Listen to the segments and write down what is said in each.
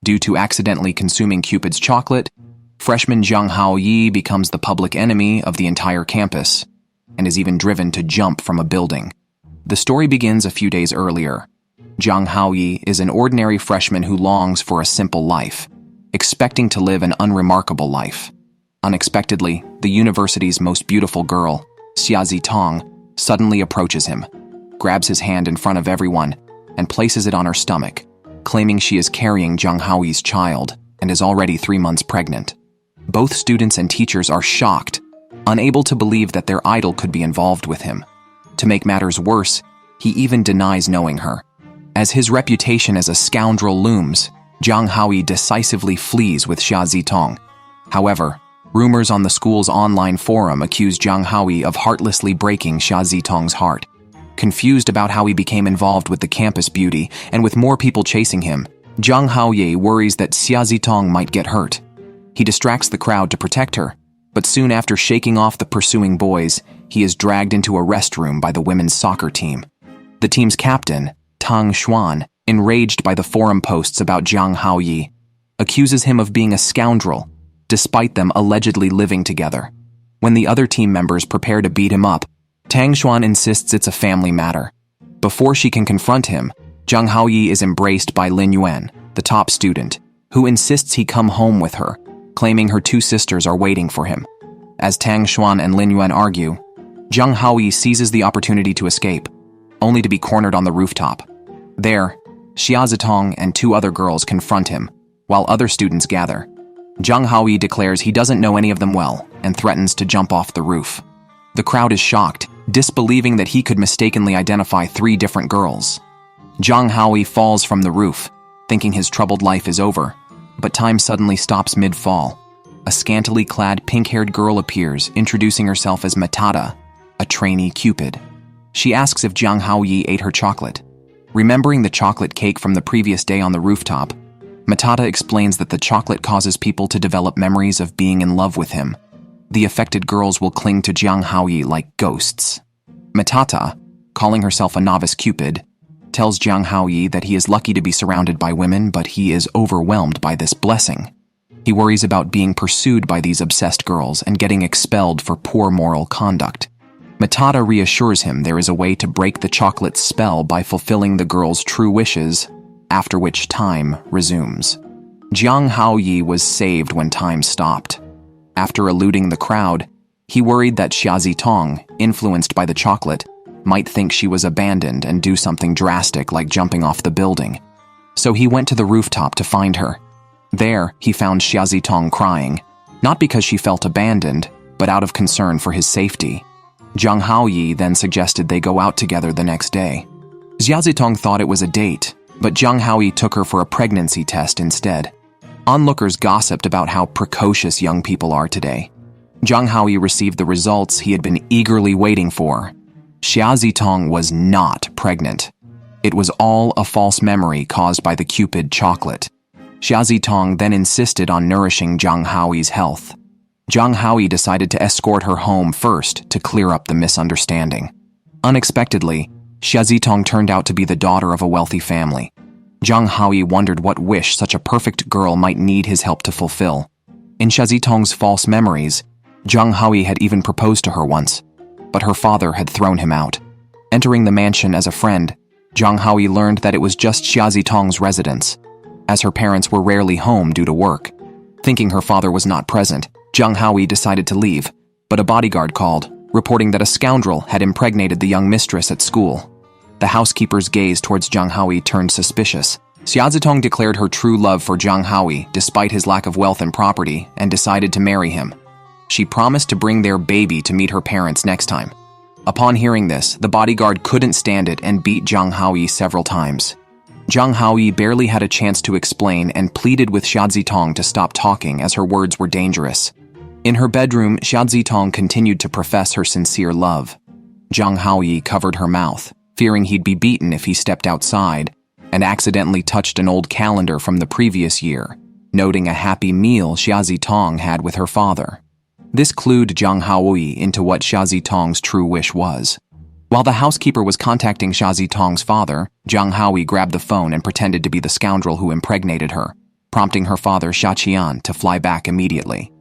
Due to accidentally consuming Cupid's chocolate, freshman Zhang Haoyi becomes the public enemy of the entire campus and is even driven to jump from a building. The story begins a few days earlier. Zhang Haoyi is an ordinary freshman who longs for a simple life, expecting to live an unremarkable life. Unexpectedly, the university's most beautiful girl, Xia Zitong, suddenly approaches him, grabs his hand in front of everyone, and places it on her stomach, claiming she is carrying Zhang Haoyi's child and is already 3 months pregnant. Both students and teachers are shocked, unable to believe that their idol could be involved with him. To make matters worse, he even denies knowing her. As his reputation as a scoundrel looms, Zhang Haoyi decisively flees with Xia Zitong. However, rumors on the school's online forum accuse Zhang Haoyi of heartlessly breaking Xia Zitong's heart. Confused about how he became involved with the campus beauty and with more people chasing him, Zhang Haoyi worries that Xia Zitong might get hurt. He distracts the crowd to protect her, but soon after shaking off the pursuing boys, he is dragged into a restroom by the women's soccer team. The team's captain, Tang Xuan, enraged by the forum posts about Zhang Haoyi, accuses him of being a scoundrel, despite them allegedly living together. When the other team members prepare to beat him up, Tang Xuan insists it's a family matter. Before she can confront him, Zhang Haoyi is embraced by Lin Yuan, the top student, who insists he come home with her, claiming her 2 sisters are waiting for him. As Tang Xuan and Lin Yuan argue, Zhang Haoyi seizes the opportunity to escape, only to be cornered on the rooftop. There, Xia Zitong and 2 other girls confront him, while other students gather. Zhang Haoyi declares he doesn't know any of them well and threatens to jump off the roof. The crowd is shocked, disbelieving that he could mistakenly identify 3 different girls. Zhang Haoyi falls from the roof, thinking his troubled life is over, but time suddenly stops mid-fall. A scantily clad pink-haired girl appears, introducing herself as Matata, a trainee cupid. She asks if Zhang Haoyi ate her chocolate. Remembering the chocolate cake from the previous day on the rooftop, Matata explains that the chocolate causes people to develop memories of being in love with him. The affected girls will cling to Zhang Haoyi like ghosts. Matata, calling herself a novice cupid, tells Zhang Haoyi that he is lucky to be surrounded by women, but he is overwhelmed by this blessing. He worries about being pursued by these obsessed girls and getting expelled for poor moral conduct. Matata reassures him there is a way to break the chocolate's spell by fulfilling the girl's true wishes, after which time resumes. Zhang Haoyi was saved when time stopped. After eluding the crowd, he worried that Xia Zitong, influenced by the chocolate, might think she was abandoned and do something drastic like jumping off the building. So he went to the rooftop to find her. There, he found Xia Zitong crying, not because she felt abandoned, but out of concern for his safety. Zhang Haoyi then suggested they go out together the next day. Xia Zitong thought it was a date, but Zhang Haoyi took her for a pregnancy test instead. Onlookers gossiped about how precocious young people are today. Zhang Haoyi received the results he had been eagerly waiting for. Xia Zitong was not pregnant. It was all a false memory caused by the Cupid chocolate. Xia Zitong then insisted on nourishing Zhang Haoyi's health. Zhang Haoyi decided to escort her home first to clear up the misunderstanding. Unexpectedly, Xia Zitong turned out to be the daughter of a wealthy family. Zhang Haoyi wondered what wish such a perfect girl might need his help to fulfill. In Xia Zitong's false memories, Zhang Haoyi had even proposed to her once, but her father had thrown him out. Entering the mansion as a friend, Zhang Haoyi learned that it was just Xia Zitong's residence, as her parents were rarely home due to work. Thinking her father was not present, Zhang Haoyi decided to leave, but a bodyguard called, reporting that a scoundrel had impregnated the young mistress at school. The housekeeper's gaze towards Zhang Haoyi turned suspicious. Xia Zitong declared her true love for Zhang Haoyi despite his lack of wealth and property and decided to marry him. She promised to bring their baby to meet her parents next time. Upon hearing this, the bodyguard couldn't stand it and beat Zhang Haoyi several times. Zhang Haoyi barely had a chance to explain and pleaded with Xia Zitong to stop talking as her words were dangerous. In her bedroom, Xia Zitong continued to profess her sincere love. Zhang Haoyi covered her mouth, fearing he'd be beaten if he stepped outside, and accidentally touched an old calendar from the previous year, noting a happy meal Xia Zitong had with her father. This clued Zhang Haoyi into what Xia Zitong's true wish was. While the housekeeper was contacting Xia Zitong's father, Zhang Haoyi grabbed the phone and pretended to be the scoundrel who impregnated her. prompting her father Xia Qian to fly back immediately.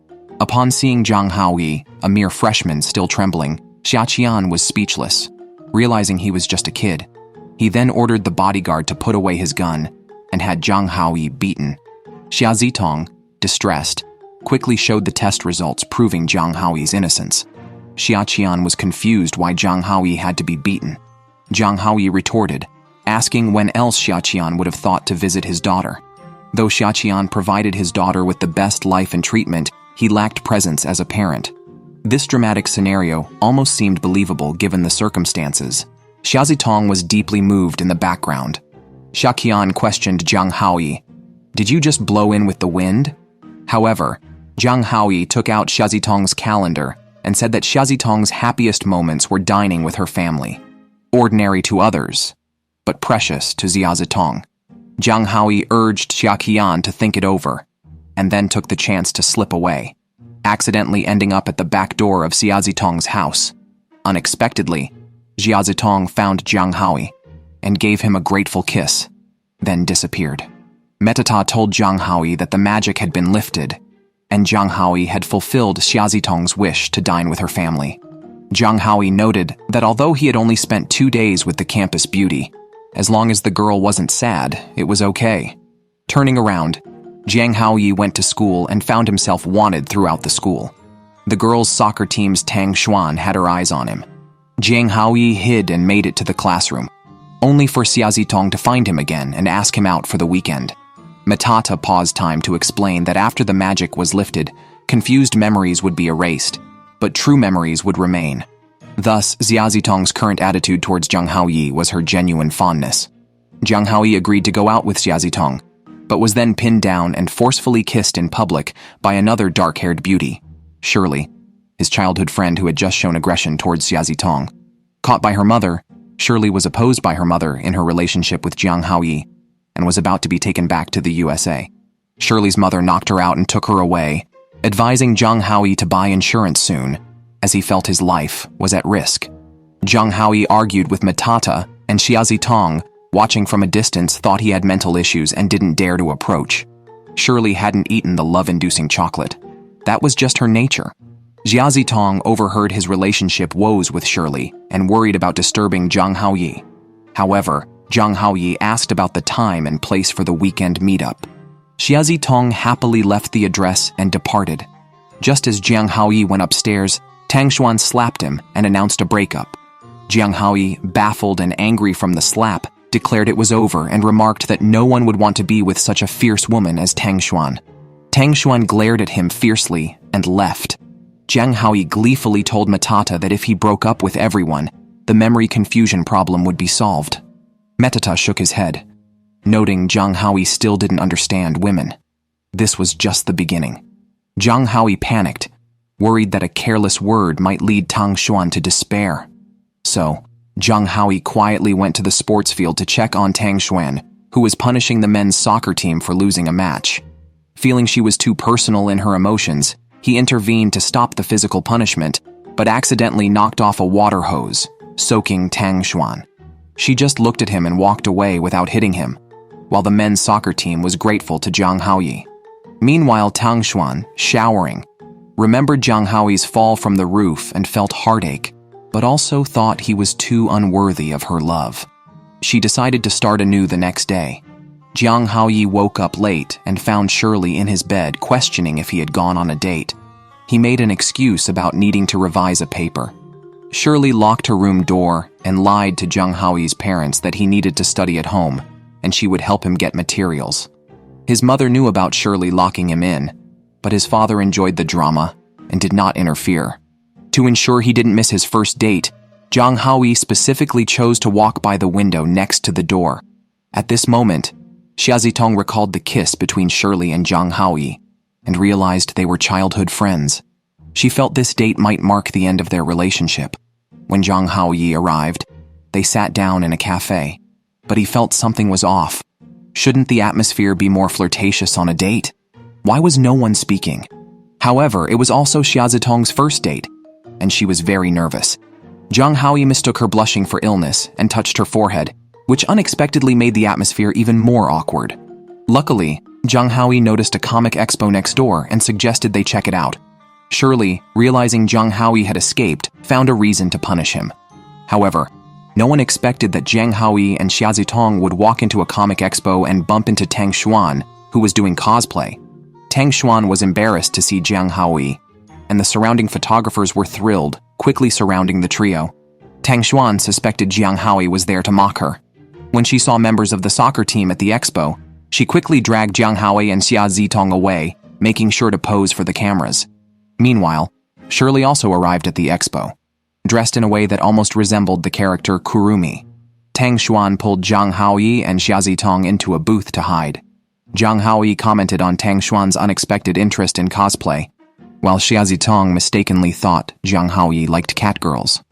Upon seeing Zhang Haoyi, a mere freshman still trembling, Xia Qian was speechless, realizing he was just a kid. He then ordered the bodyguard to put away his gun and had Zhang Haoyi beaten. Xia Zitong, distressed, quickly showed the test results proving Zhang Haoyi's innocence. Xia Qian was confused why Zhang Haoyi had to be beaten. Zhang Haoyi retorted, asking when else Xia Qian would have thought to visit his daughter. Though Xia Qian provided his daughter with the best life and treatment, he lacked presence as a parent. This dramatic scenario almost seemed believable given the circumstances. Xia Zitong was deeply moved in the background. Xia Qian questioned Zhang Haoyi, "Did you just blow in with the wind?" However, Zhang Haoyi took out Xia Zitong's calendar and said that Xia Zitong's happiest moments were dining with her family. Ordinary to others, but precious to Xia Zitong. Zhang Haoyi urged Xia Qian to think it over, and then took the chance to slip away, accidentally ending up at the back door of Xia Zitong's house. Unexpectedly, Xia Zitong found Zhang Haoyi and gave him a grateful kiss, then disappeared. Metata told Zhang Haoyi that the magic had been lifted, and Zhang Haoyi had fulfilled Xia Zitong's wish to dine with her family. Zhang Haoyi noted that although he had only spent 2 days with the campus beauty, as long as the girl wasn't sad, it was okay. Turning around, Zhang Haoyi went to school and found himself wanted throughout the school. The girls' soccer team's Tang Xuan had her eyes on him. Zhang Haoyi hid and made it to the classroom, only for Xia Zitong to find him again and ask him out for the weekend. Matata paused time to explain that after the magic was lifted, confused memories would be erased, but true memories would remain. Thus, Xia Zitong's current attitude towards Zhang Haoyi was her genuine fondness. Zhang Haoyi agreed to go out with Xia Zitong, but was then pinned down and forcefully kissed in public by another dark-haired beauty, Shirley, his childhood friend who had just shown aggression towards Xia Zitong. Caught by her mother, Shirley was opposed by her mother in her relationship with Zhang Haoyi and was about to be taken back to the USA. Shirley's mother knocked her out and took her away, advising Zhang Haoyi to buy insurance soon, as he felt his life was at risk. Zhang Haoyi argued with Matata, and Xia Zitong, watching from a distance, thought he had mental issues and didn't dare to approach. Shirley hadn't eaten the love-inducing chocolate. That was just her nature. Xia Zitong overheard his relationship woes with Shirley and worried about disturbing Zhang Haoyi. However, Zhang Haoyi asked about the time and place for the weekend meetup. Xia Zitong happily left the address and departed. Just as Zhang Haoyi went upstairs, Tang Xuan slapped him and announced a breakup. Zhang Haoyi, baffled and angry from the slap, declared it was over and remarked that no one would want to be with such a fierce woman as Tang Xuan. Tang Xuan glared at him fiercely and left. Zhang Haoyi gleefully told Matata that if he broke up with everyone, the memory confusion problem would be solved. Metata shook his head, noting Zhang Haoyi still didn't understand women. This was just the beginning. Zhang Haoyi panicked, worried that a careless word might lead Tang Xuan to despair. So, Zhang Haoyi quietly went to the sports field to check on Tang Xuan, who was punishing the men's soccer team for losing a match. Feeling she was too personal in her emotions, he intervened to stop the physical punishment, but accidentally knocked off a water hose, soaking Tang Xuan. She just looked at him and walked away without hitting him, while the men's soccer team was grateful to Zhang Haoyi. Meanwhile, Tang Xuan, showering, remembered Zhang Haoyi's fall from the roof and felt heartache, but also thought he was too unworthy of her love. She decided to start anew the next day. Zhang Haoyi woke up late and found Shirley in his bed questioning if he had gone on a date. He made an excuse about needing to revise a paper. Shirley locked her room door and lied to Zhang Haoyi's parents that he needed to study at home and she would help him get materials. His mother knew about Shirley locking him in, but his father enjoyed the drama and did not interfere. To ensure he didn't miss his first date, Zhang Haoyi specifically chose to walk by the window next to the door. At this moment, Xia Zitong recalled the kiss between Shirley and Zhang Haoyi and realized they were childhood friends. She felt this date might mark the end of their relationship. When Zhang Haoyi arrived, they sat down in a cafe, but he felt something was off. Shouldn't the atmosphere be more flirtatious on a date? Why was no one speaking? However, it was also Xia Zitong's first date, and she was very nervous. Zhang Haoyi mistook her blushing for illness and touched her forehead, which unexpectedly made the atmosphere even more awkward. Luckily, Zhang Haoyi noticed a comic expo next door and suggested they check it out. Shirley, realizing Zhang Haoyi had escaped, found a reason to punish him. However, no one expected that Zhang Haoyi and Xia Zitong would walk into a comic expo and bump into Tang Xuan, who was doing cosplay. Tang Xuan was embarrassed to see Zhang Haoyi, and the surrounding photographers were thrilled, quickly surrounding the trio. Tang Xuan suspected Zhang Haoyi was there to mock her. When she saw members of the soccer team at the expo, she quickly dragged Zhang Haoyi and Xia Zitong away, making sure to pose for the cameras. Meanwhile, Shirley also arrived at the expo, dressed in a way that almost resembled the character Kurumi. Tang Xuan pulled Zhang Haoyi and Xia Zitong into a booth to hide. Zhang Haoyi commented on Tang Xuan's unexpected interest in cosplay, while Xia Zitong mistakenly thought Zhang Haoyi liked catgirls.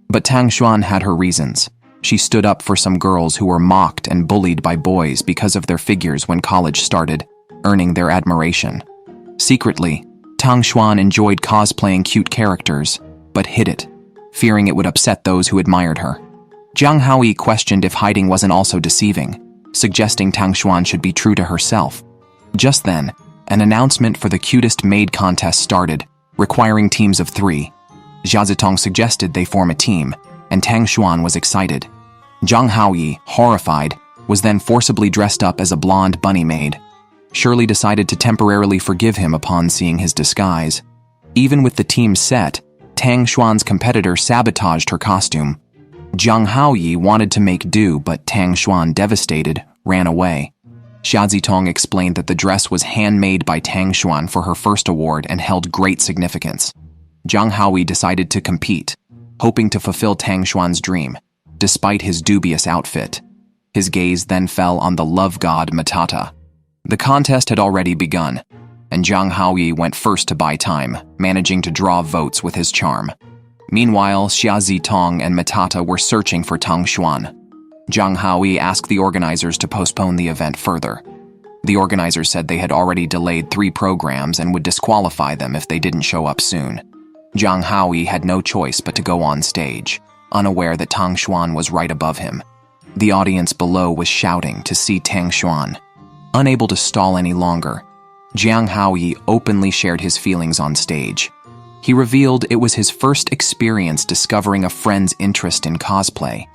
But Tang Xuan had her reasons. She stood up for some girls who were mocked and bullied by boys because of their figures when college started, earning their admiration. Secretly, Tang Xuan enjoyed cosplaying cute characters, but hid it, fearing it would upset those who admired her. Zhang Haoyi questioned if hiding wasn't also deceiving, suggesting Tang Xuan should be true to herself. Just then, an announcement for the cutest maid contest started, requiring teams of 3. Xia Zitong suggested they form a team, and Tang Xuan was excited. Zhang Haoyi, horrified, was then forcibly dressed up as a blonde bunny maid. Shirley decided to temporarily forgive him upon seeing his disguise. Even with the team set, Tang Xuan's competitor sabotaged her costume. Zhang Haoyi wanted to make do, but Tang Xuan, devastated, ran away. Xia Zitong explained that the dress was handmade by Tang Xuan for her first award and held great significance. Zhang Haoyi decided to compete, hoping to fulfill Tang Xuan's dream, despite his dubious outfit. His gaze then fell on the love god Matata. The contest had already begun, and Zhang Haoyi went first to buy time, managing to draw votes with his charm. Meanwhile, Xia Zitong and Matata were searching for Tang Xuan. Zhang Haoyi asked the organizers to postpone the event further. The organizers said they had already delayed 3 programs and would disqualify them if they didn't show up soon. Zhang Haoyi had no choice but to go on stage, unaware that Tang Xuan was right above him. The audience below was shouting to see Tang Xuan. Unable to stall any longer, Zhang Haoyi openly shared his feelings on stage. He revealed it was his first experience discovering a friend's interest in cosplay,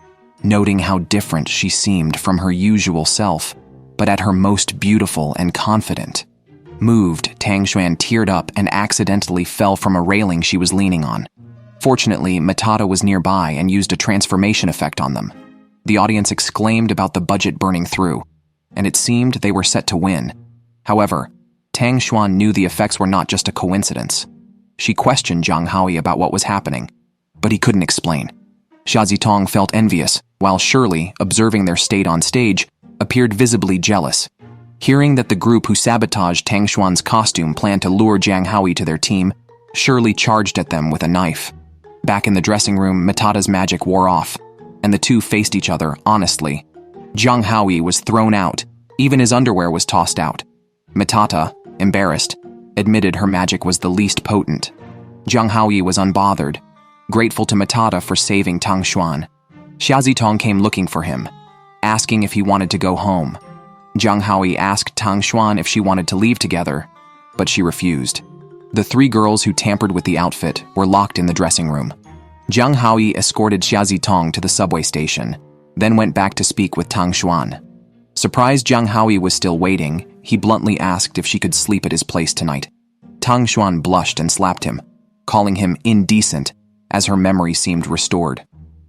noting how different she seemed from her usual self, but at her most beautiful and confident. Moved, Tang Xuan teared up and accidentally fell from a railing she was leaning on. Fortunately, Matata was nearby and used a transformation effect on them. The audience exclaimed about the budget burning through, and it seemed they were set to win. However, Tang Xuan knew the effects were not just a coincidence. She questioned Zhang Haoyi about what was happening, but he couldn't explain. Xia Zitong felt envious, while Shirley, observing their state on stage, appeared visibly jealous. Hearing that the group who sabotaged Tang Xuan's costume planned to lure Zhang Haoyi to their team, Shirley charged at them with a knife. Back in the dressing room, Matata's magic wore off, and the two faced each other honestly. Zhang Haoyi was thrown out, even his underwear was tossed out. Matata, embarrassed, admitted her magic was the least potent. Zhang Haoyi was unbothered, grateful to Matata for saving Tang Xuan. Xia Zitong came looking for him, asking if he wanted to go home. Zhang Haoyi asked Tang Xuan if she wanted to leave together, but she refused. The 3 girls who tampered with the outfit were locked in the dressing room. Zhang Haoyi escorted Xia Zitong to the subway station, then went back to speak with Tang Xuan. Surprised Zhang Haoyi was still waiting, he bluntly asked if she could sleep at his place tonight. Tang Xuan blushed and slapped him, calling him indecent, as her memory seemed restored.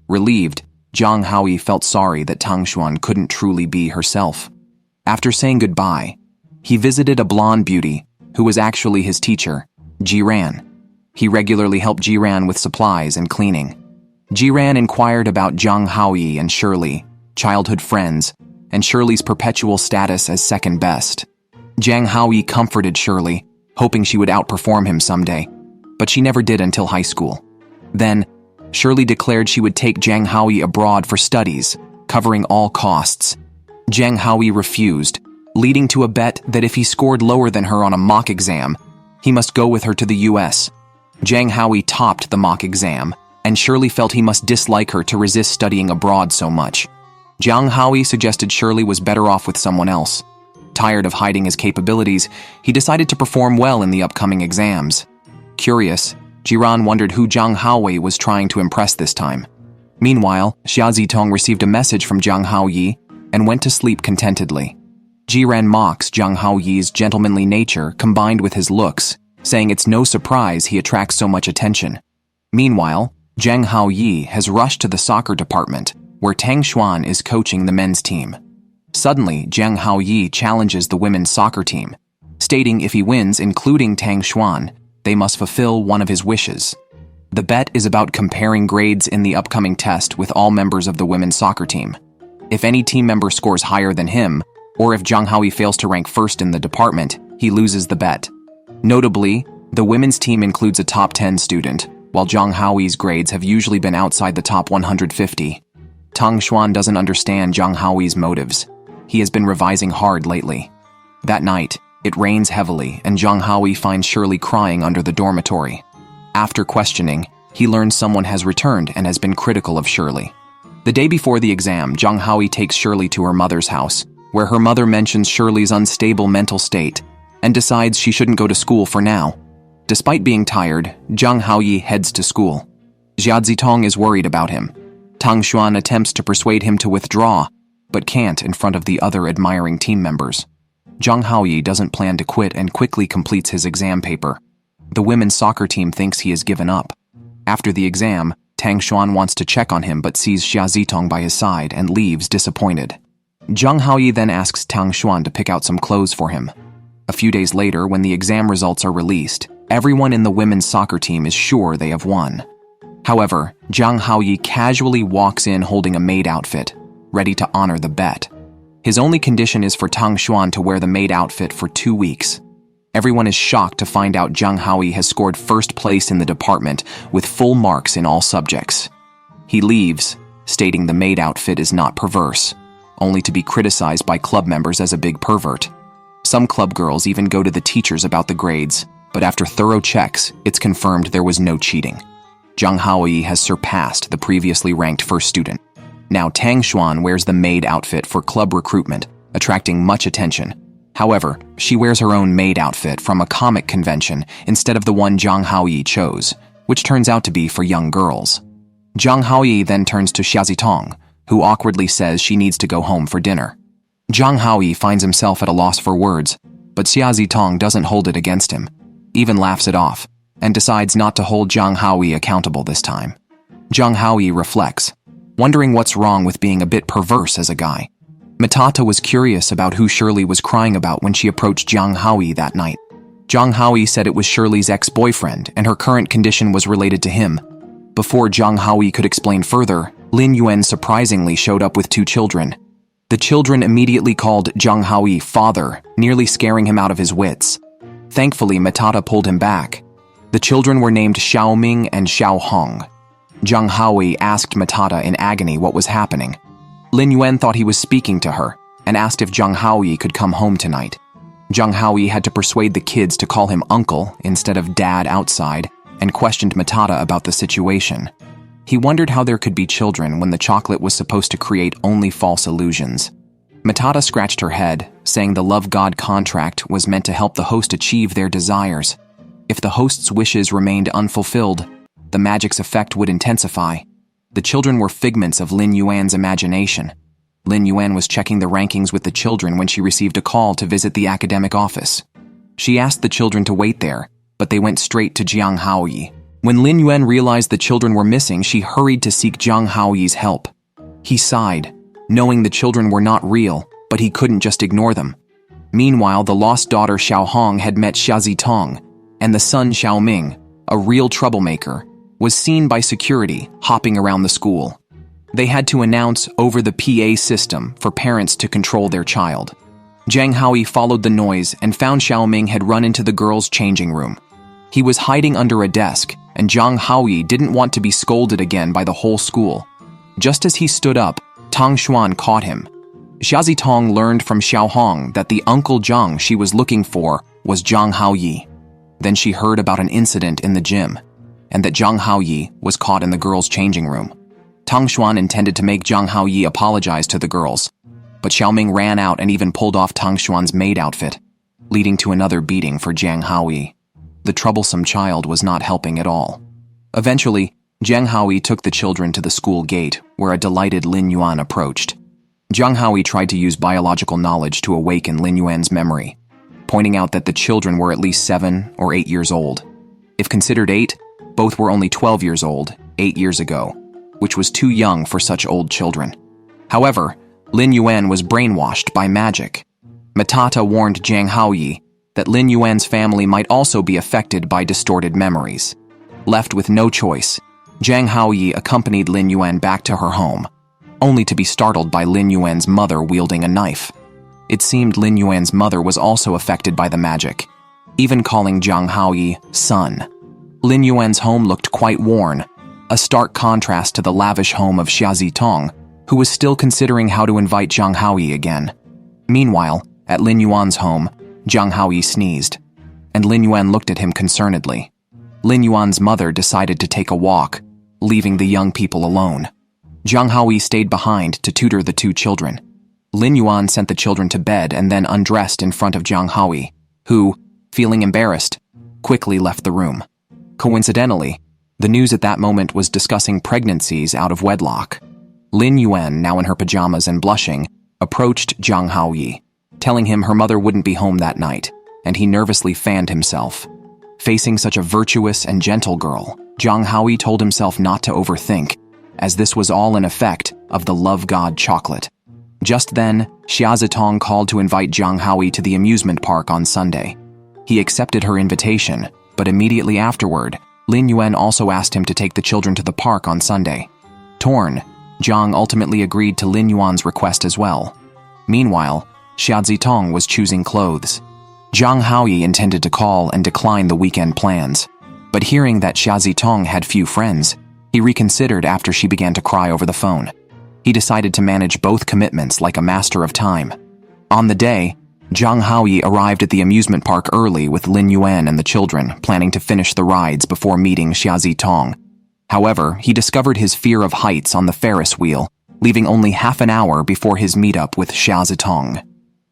Relieved, Zhang Haoyi felt sorry that Tang Xuan couldn't truly be herself. After saying goodbye, he visited a blonde beauty, who was actually his teacher, Jiran. He regularly helped Jiran with supplies and cleaning. Jiran inquired about Zhang Haoyi and Shirley, childhood friends, and Shirley's perpetual status as second best. Zhang Haoyi comforted Shirley, hoping she would outperform him someday, but she never did until high school. Then, Shirley declared she would take Zhang Haoyi abroad for studies, covering all costs. Zhang Haoyi refused, leading to a bet that if he scored lower than her on a mock exam, he must go with her to the US. Zhang Haoyi topped the mock exam, and Shirley felt he must dislike her to resist studying abroad so much. Zhang Haoyi suggested Shirley was better off with someone else. Tired of hiding his capabilities, he decided to perform well in the upcoming exams. Curious, Jiran wondered who Zhang Haowei was trying to impress this time. Meanwhile, Xia Zitong received a message from Zhang Haoyi and went to sleep contentedly. Jiran mocks Zhang Haoyi's gentlemanly nature combined with his looks, saying it's no surprise he attracts so much attention. Meanwhile, Zhang Haoyi has rushed to the soccer department, where Tang Xuan is coaching the men's team. Suddenly, Zhang Haoyi challenges the women's soccer team, stating if he wins, including Tang Xuan, they must fulfill one of his wishes. The bet is about comparing grades in the upcoming test with all members of the women's soccer team. If any team member scores higher than him, or if Zhang Haoyi fails to rank first in the department, he loses the bet. Notably, the women's team includes a top 10 student, while Zhang Haoyi's grades have usually been outside the top 150. Tang Xuan doesn't understand Zhang Haoyi's motives. He has been revising hard lately. That night, it rains heavily and Zhang Haoyi finds Shirley crying under the dormitory. After questioning, he learns someone has returned and has been critical of Shirley. The day before the exam, Zhang Haoyi takes Shirley to her mother's house, where her mother mentions Shirley's unstable mental state and decides she shouldn't go to school for now. Despite being tired, Zhang Haoyi heads to school. Xia Zitong is worried about him. Tang Xuan attempts to persuade him to withdraw, but can't in front of the other admiring team members. Zhang Haoyi doesn't plan to quit and quickly completes his exam paper. The women's soccer team thinks he has given up. After the exam, Tang Xuan wants to check on him but sees Xia Zitong by his side and leaves disappointed. Zhang Haoyi then asks Tang Xuan to pick out some clothes for him. A few days later, when the exam results are released, everyone in the women's soccer team is sure they have won. However, Zhang Haoyi casually walks in holding a maid outfit, ready to honor the bet. His only condition is for Tang Xuan to wear the maid outfit for 2 weeks. Everyone is shocked to find out Zhang Haoyi has scored first place in the department with full marks in all subjects. He leaves, stating the maid outfit is not perverse, only to be criticized by club members as a big pervert. Some club girls even go to the teachers about the grades, but after thorough checks, it's confirmed there was no cheating. Zhang Haoyi has surpassed the previously ranked first student. Now Tang Xuan wears the maid outfit for club recruitment, attracting much attention. However, she wears her own maid outfit from a comic convention instead of the one Zhang Haoyi chose, which turns out to be for young girls. Zhang Haoyi then turns to Xia Zitong, who awkwardly says she needs to go home for dinner. Zhang Haoyi finds himself at a loss for words, but Xia Zitong doesn't hold it against him, even laughs it off, and decides not to hold Zhang Haoyi accountable this time. Zhang Haoyi reflects, wondering what's wrong with being a bit perverse as a guy. Matata was curious about who Shirley was crying about when she approached Zhang Haoyi that night. Zhang Haoyi said it was Shirley's ex-boyfriend and her current condition was related to him. Before Zhang Haoyi could explain further, Lin Yuan surprisingly showed up with 2 children. The children immediately called Zhang Haoyi father, nearly scaring him out of his wits. Thankfully, Matata pulled him back. The children were named Xiaoming and Xiaohong. Zhang Haoyi asked Matata in agony what was happening. Lin Yuan thought he was speaking to her and asked if Zhang Haoyi could come home tonight. Zhang Haoyi had to persuade the kids to call him uncle instead of dad outside and questioned Matata about the situation. He wondered how there could be children when the chocolate was supposed to create only false illusions. Matata scratched her head, saying the love god contract was meant to help the host achieve their desires. If the host's wishes remained unfulfilled, the magic's effect would intensify. The children were figments of Lin Yuan's imagination. Lin Yuan was checking the rankings with the children when she received a call to visit the academic office. She asked the children to wait there, but they went straight to Zhang Haoyi. When Lin Yuan realized the children were missing, she hurried to seek Zhang Haoyi's help. He sighed, knowing the children were not real, but he couldn't just ignore them. Meanwhile, the lost daughter Xiaohong had met Xia Zitong, and the son Xiaoming, a real troublemaker, was seen by security hopping around the school. They had to announce over the PA system for parents to control their child. Zhang Haoyi followed the noise and found Xiaoming had run into the girls' changing room. He was hiding under a desk, and Zhang Haoyi didn't want to be scolded again by the whole school. Just as he stood up, Tang Xuan caught him. Xia Zitong learned from Xiaohong that the Uncle Zhang she was looking for was Zhang Haoyi. Then she heard about an incident in the gym, and that Zhang Haoyi was caught in the girls' changing room. Tang Xuan intended to make Zhang Haoyi apologize to the girls, but Xiaoming ran out and even pulled off Tang Xuan's maid outfit, leading to another beating for Jiang Haoyi. The troublesome child was not helping at all. Eventually, Jiang Haoyi took the children to the school gate, where a delighted Lin Yuan approached. Jiang Haoyi tried to use biological knowledge to awaken Lin Yuan's memory, pointing out that the children were at least 7 or 8 years old. If considered 8, both were only 12 years old 8 years ago, which was too young for such old children. However, Lin Yuan was brainwashed by magic. Matata warned Jiang Haoyi that Lin Yuan's family might also be affected by distorted memories. Left with no choice, Jiang Haoyi accompanied Lin Yuan back to her home, only to be startled by Lin Yuan's mother wielding a knife. It seemed Lin Yuan's mother was also affected by the magic, even calling Jiang Haoyi son. Lin Yuan's home looked quite worn, a stark contrast to the lavish home of Xia Zitong, who was still considering how to invite Jiang Haoyi again. Meanwhile, at Lin Yuan's home, Jiang Haoyi sneezed, and Lin Yuan looked at him concernedly. Lin Yuan's mother decided to take a walk, leaving the young people alone. Jiang Haoyi stayed behind to tutor the 2 children. Lin Yuan sent the children to bed and then undressed in front of Jiang Haoyi, who, feeling embarrassed, quickly left the room. Coincidentally, the news at that moment was discussing pregnancies out of wedlock. Lin Yuan, now in her pajamas and blushing, approached Jiang Haoyi, telling him her mother wouldn't be home that night, and he nervously fanned himself. Facing such a virtuous and gentle girl, Jiang Haoyi told himself not to overthink, as this was all an effect of the love god chocolate. Just then, Xia Zitong called to invite Jiang Haoyi to the amusement park on Sunday. He accepted her invitation, but immediately afterward, Lin Yuan also asked him to take the children to the park on Sunday. Torn, Jiang ultimately agreed to Lin Yuan's request as well. Meanwhile, Xia Zitong was choosing clothes. Jiang Haoyi intended to call and decline the weekend plans, but hearing that Xia Zitong had few friends, he reconsidered after she began to cry over the phone. He decided to manage both commitments like a master of time. On the day, Jiang Haoyi arrived at the amusement park early with Lin Yuan and the children, planning to finish the rides before meeting Xia Zitong. However, he discovered his fear of heights on the Ferris wheel, leaving only half an hour before his meetup with Xia Zitong.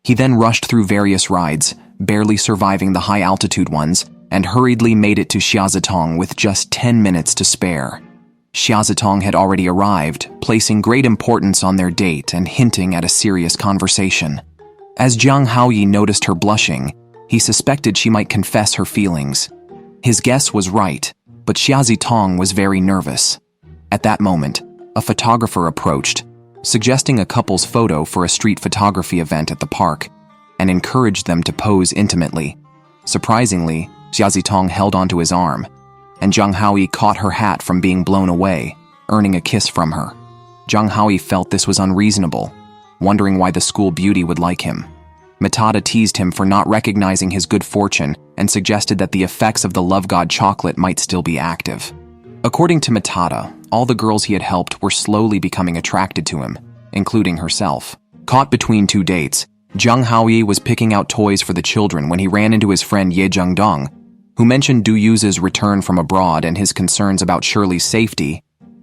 He then rushed through various rides, barely surviving the high-altitude ones, and hurriedly made it to Xia Zitong with just 10 minutes to spare. Xia Zitong had already arrived, placing great importance on their date and hinting at a serious conversation. As Jiang Haoyi noticed her blushing, he suspected she might confess her feelings. His guess was right, but Xia Zitong was very nervous. At that moment, a photographer approached, suggesting a couple's photo for a street photography event at the park, and encouraged them to pose intimately. Surprisingly, Xia Zitong held onto his arm, and Jiang Haoyi caught her hat from being blown away, earning a kiss from her. Jiang Haoyi felt this was unreasonable, wondering why the school beauty would like him. Matata teased him for not recognizing his good fortune and suggested that the effects of the love god chocolate might still be active. According to Matata, all the girls he had helped were slowly becoming attracted to him, including herself. Caught between 2 dates, Jiang Haoyi was picking out toys for the children when he ran into his friend Ye Zhengdong, who mentioned Du Yu's return from abroad and his concerns about Shirley's safety.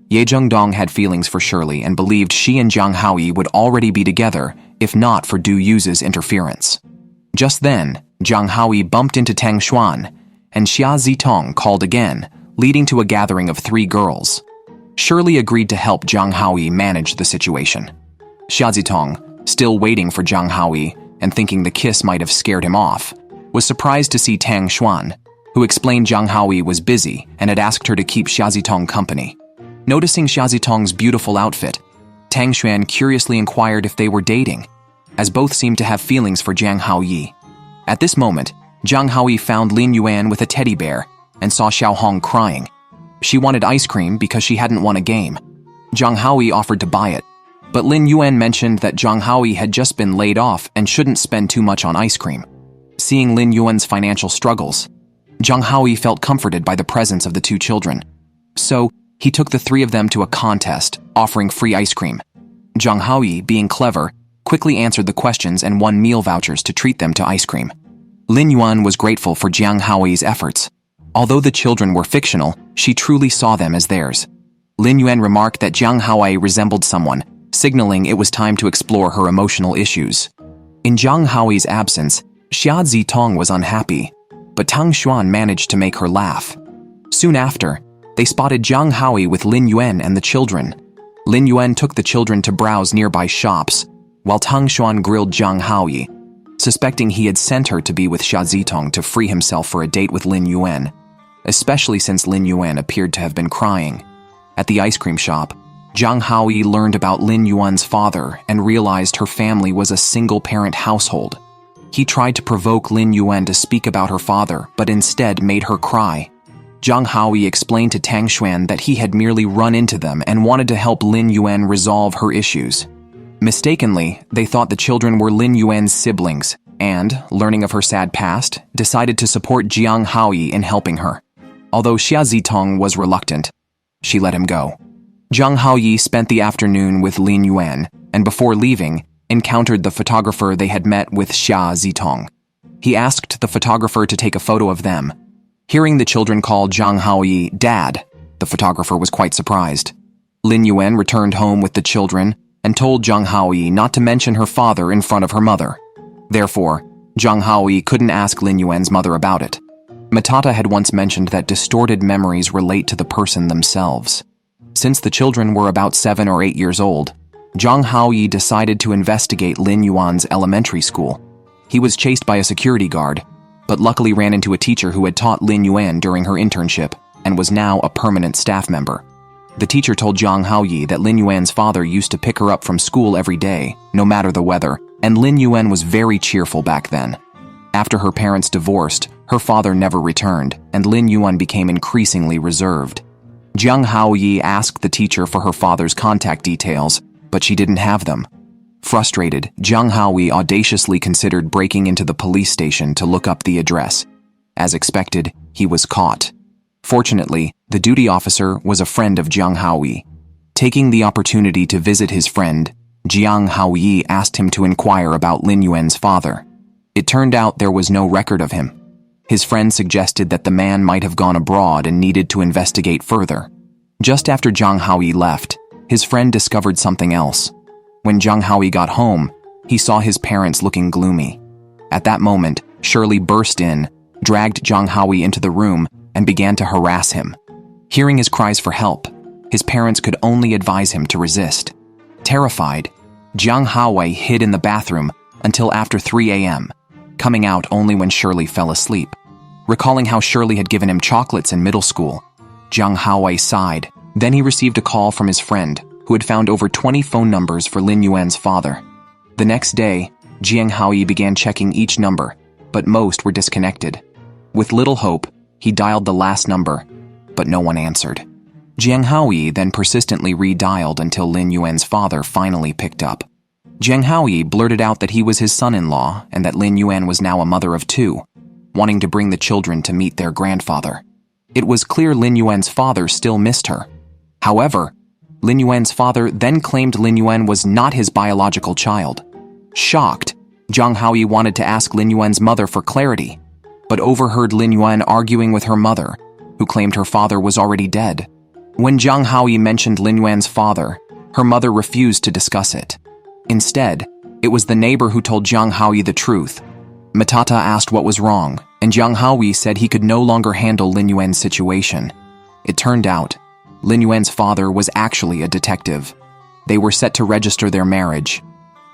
Ye Zhengdong had feelings for Shirley and believed she and Jiang Haoyi would already be together if not for Du Yu's interference. Just then, Jiang Haoyi bumped into Tang Xuan, and Xia Zitong called again, leading to a gathering of 3 girls. Shirley agreed to help Jiang Haoyi manage the situation. Xia Zitong, still waiting for Jiang Haoyi and thinking the kiss might have scared him off, was surprised to see Tang Xuan, who explained Jiang Haoyi was busy and had asked her to keep Xia Zitong company. Noticing Xia Zitong's beautiful outfit, Tang Xuan curiously inquired if they were dating, as both seemed to have feelings for Jiang Haoyi. At this moment, Jiang Haoyi found Lin Yuan with a teddy bear and saw Xiao Hong crying. She wanted ice cream because she hadn't won a game. Jiang Haoyi offered to buy it, but Lin Yuan mentioned that Jiang Haoyi had just been laid off and shouldn't spend too much on ice cream. Seeing Lin Yuan's financial struggles, Jiang Haoyi felt comforted by the presence of the 2 children. So, he took the 3 of them to a contest, offering free ice cream. Jiang Haoyi, being clever, quickly answered the questions and won meal vouchers to treat them to ice cream. Lin Yuan was grateful for Jiang Haoyi's efforts. Although the children were fictional, she truly saw them as theirs. Lin Yuan remarked that Jiang Haoyi resembled someone, signaling it was time to explore her emotional issues. In Zhang Haoyi's absence, Xia Zitong was unhappy, but Tang Xuan managed to make her laugh. Soon after, they spotted Zhang Haoyi with Lin Yuan and the children. Lin Yuan took the children to browse nearby shops, while Tang Xuan grilled Zhang Haoyi, suspecting he had sent her to be with Xia Zitong to free himself for a date with Lin Yuan, especially since Lin Yuan appeared to have been crying. At the ice cream shop, Zhang Haoyi learned about Lin Yuan's father and realized her family was a single-parent household. He tried to provoke Lin Yuan to speak about her father, but instead made her cry. Zhang Haoyi explained to Tang Xuan that he had merely run into them and wanted to help Lin Yuan resolve her issues. Mistakenly, they thought the children were Lin Yuan's siblings and, learning of her sad past, decided to support Zhang Haoyi in helping her. Although Xia Zitong was reluctant, she let him go. Zhang Haoyi spent the afternoon with Lin Yuan and before leaving, encountered the photographer they had met with Xia Zitong. He asked the photographer to take a photo of them. Hearing the children call Zhang Haoyi Dad, the photographer was quite surprised. Lin Yuan returned home with the children and told Zhang Haoyi not to mention her father in front of her mother. Therefore, Zhang Haoyi couldn't ask Lin Yuan's mother about it. Matata had once mentioned that distorted memories relate to the person themselves. Since the children were about 7 or 8 years old, Zhang Haoyi decided to investigate Lin Yuan's elementary school. He was chased by a security guard, but luckily ran into a teacher who had taught Lin Yuan during her internship and was now a permanent staff member. The teacher told Zhang Haoyi that Lin Yuan's father used to pick her up from school every day, no matter the weather, and Lin Yuan was very cheerful back then. After her parents divorced, her father never returned, and Lin Yuan became increasingly reserved. Zhang Haoyi asked the teacher for her father's contact details, but she didn't have them. Frustrated, Zhang Haoyi audaciously considered breaking into the police station to look up the address. As expected, he was caught. Fortunately, the duty officer was a friend of Zhang Haoyi. Taking the opportunity to visit his friend, Zhang Haoyi asked him to inquire about Lin Yuan's father. It turned out there was no record of him. His friend suggested that the man might have gone abroad and needed to investigate further. Just after Zhang Haoyi left, his friend discovered something else. When Zhang Haoyi got home, he saw his parents looking gloomy. At that moment, Shirley burst in, dragged Zhang Haoyi into the room, and began to harass him. Hearing his cries for help, his parents could only advise him to resist. Terrified, Zhang Haoyi hid in the bathroom until after 3 a.m., coming out only when Shirley fell asleep. Recalling how Shirley had given him chocolates in middle school, Zhang Haoyi sighed. Then he received a call from his friend, who had found over 20 phone numbers for Lin Yuan's father. The next day, Zhang Haoyi began checking each number, but most were disconnected. With little hope, he dialed the last number, but no one answered. Zhang Haoyi then persistently redialed until Lin Yuan's father finally picked up. Zhang Haoyi blurted out that he was his son-in-law and that Lin Yuan was now a mother of 2, wanting to bring the children to meet their grandfather. It was clear Lin Yuan's father still missed her. However, Lin Yuan's father then claimed Lin Yuan was not his biological child. Shocked, Zhang Haoyi wanted to ask Lin Yuan's mother for clarity, but overheard Lin Yuan arguing with her mother, who claimed her father was already dead. When Zhang Haoyi mentioned Lin Yuan's father, her mother refused to discuss it. Instead, it was the neighbor who told Zhang Haoyi the truth. Matata asked what was wrong, and Zhang Haoyi said he could no longer handle Lin Yuan's situation. It turned out, Lin Yuan's father was actually a detective. They were set to register their marriage,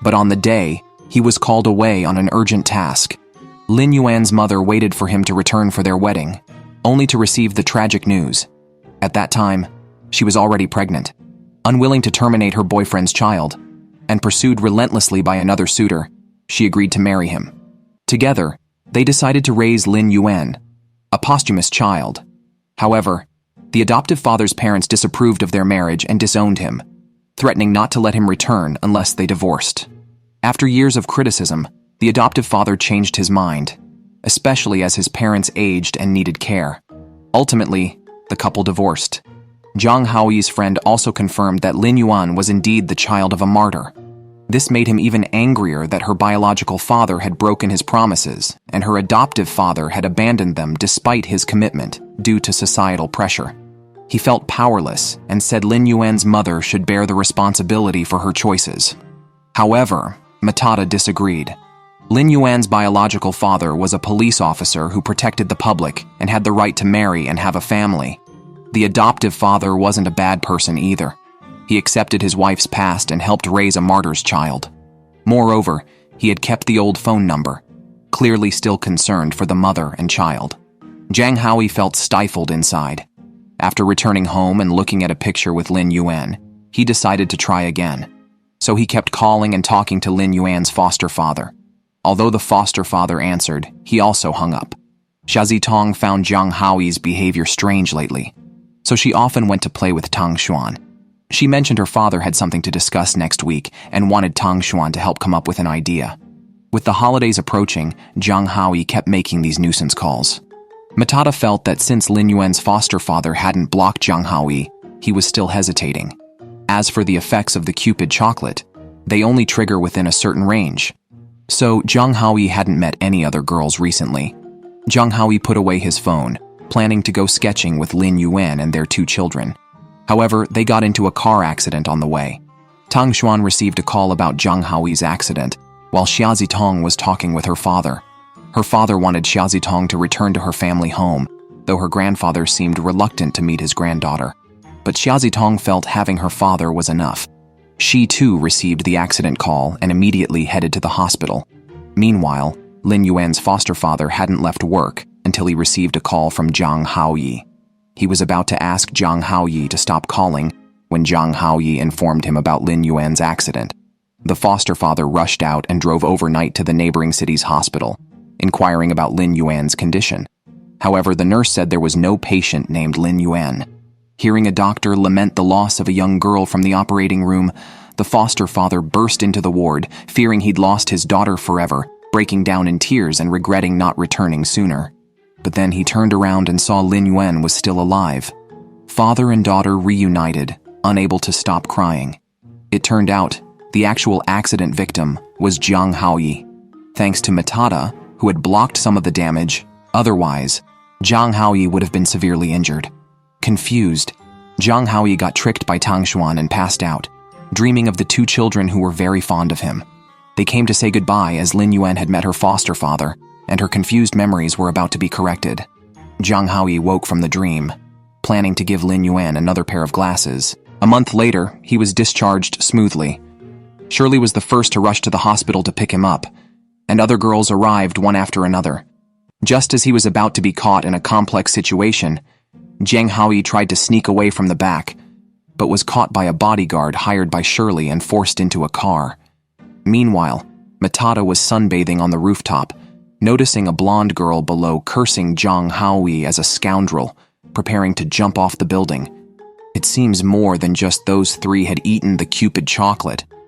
but on the day, he was called away on an urgent task. Lin Yuan's mother waited for him to return for their wedding, only to receive the tragic news. At that time, she was already pregnant. Unwilling to terminate her boyfriend's child, and pursued relentlessly by another suitor, she agreed to marry him. Together, they decided to raise Lin Yuan, a posthumous child. However, the adoptive father's parents disapproved of their marriage and disowned him, threatening not to let him return unless they divorced. After years of criticism, the adoptive father changed his mind, especially as his parents aged and needed care. Ultimately, the couple divorced. Zhang Haoyi's friend also confirmed that Lin Yuan was indeed the child of a martyr. This made him even angrier that her biological father had broken his promises and her adoptive father had abandoned them despite his commitment due to societal pressure. He felt powerless and said Lin Yuan's mother should bear the responsibility for her choices. However, Matata disagreed. Lin Yuan's biological father was a police officer who protected the public and had the right to marry and have a family. The adoptive father wasn't a bad person either. He accepted his wife's past and helped raise a martyr's child. Moreover, he had kept the old phone number, clearly still concerned for the mother and child. Zhang Haoyi felt stifled inside. After returning home and looking at a picture with Lin Yuan, he decided to try again. So he kept calling and talking to Lin Yuan's foster father. Although the foster father answered, he also hung up. Xia Zitong found Zhang Haoyi's behavior strange lately, so she often went to play with Tang Xuan. She mentioned her father had something to discuss next week and wanted Tang Xuan to help come up with an idea. With the holidays approaching, Zhang Haoyi kept making these nuisance calls. Matata felt that since Lin Yuan's foster father hadn't blocked Zhang Haoyi, he was still hesitating. As for the effects of the cupid chocolate, they only trigger within a certain range. So Zhang Haoyi hadn't met any other girls recently. Zhang Haoyi put away his phone, planning to go sketching with Lin Yuan and their 2 children. However, they got into a car accident on the way. Tang Xuan received a call about Zhang Haoyi's accident, while Xia Zitong was talking with her father. Her father wanted Xia Zitong to return to her family home, though her grandfather seemed reluctant to meet his granddaughter. But Xia Zitong felt having her father was enough. She too received the accident call and immediately headed to the hospital. Meanwhile, Lin Yuan's foster father hadn't left work until he received a call from Zhang Haoyi. He was about to ask Zhang Haoyi to stop calling when Zhang Haoyi informed him about Lin Yuan's accident. The foster father rushed out and drove overnight to the neighboring city's hospital, inquiring about Lin Yuan's condition. However, the nurse said there was no patient named Lin Yuan. Hearing a doctor lament the loss of a young girl from the operating room, the foster father burst into the ward, fearing he'd lost his daughter forever, breaking down in tears and regretting not returning sooner. But then he turned around and saw Lin Yuan was still alive. Father and daughter reunited, unable to stop crying. It turned out the actual accident victim was Zhang Haoyi. Thanks to Matata, who had blocked some of the damage, otherwise, Zhang Haoyi would have been severely injured. Confused, Zhang Haoyi got tricked by Tang Xuan and passed out, dreaming of the 2 children who were very fond of him. They came to say goodbye as Lin Yuan had met her foster father, and her confused memories were about to be corrected. Zhang Haoyi woke from the dream, planning to give Lin Yuan another pair of glasses. A month later, he was discharged smoothly. Shirley was the first to rush to the hospital to pick him up, and other girls arrived one after another. Just as he was about to be caught in a complex situation, Zhang Haoyi tried to sneak away from the back, but was caught by a bodyguard hired by Shirley and forced into a car. Meanwhile, Matata was sunbathing on the rooftop, noticing a blonde girl below cursing Zhang Haoyi as a scoundrel, preparing to jump off the building. It seems more than just those 3 had eaten the cupid chocolate.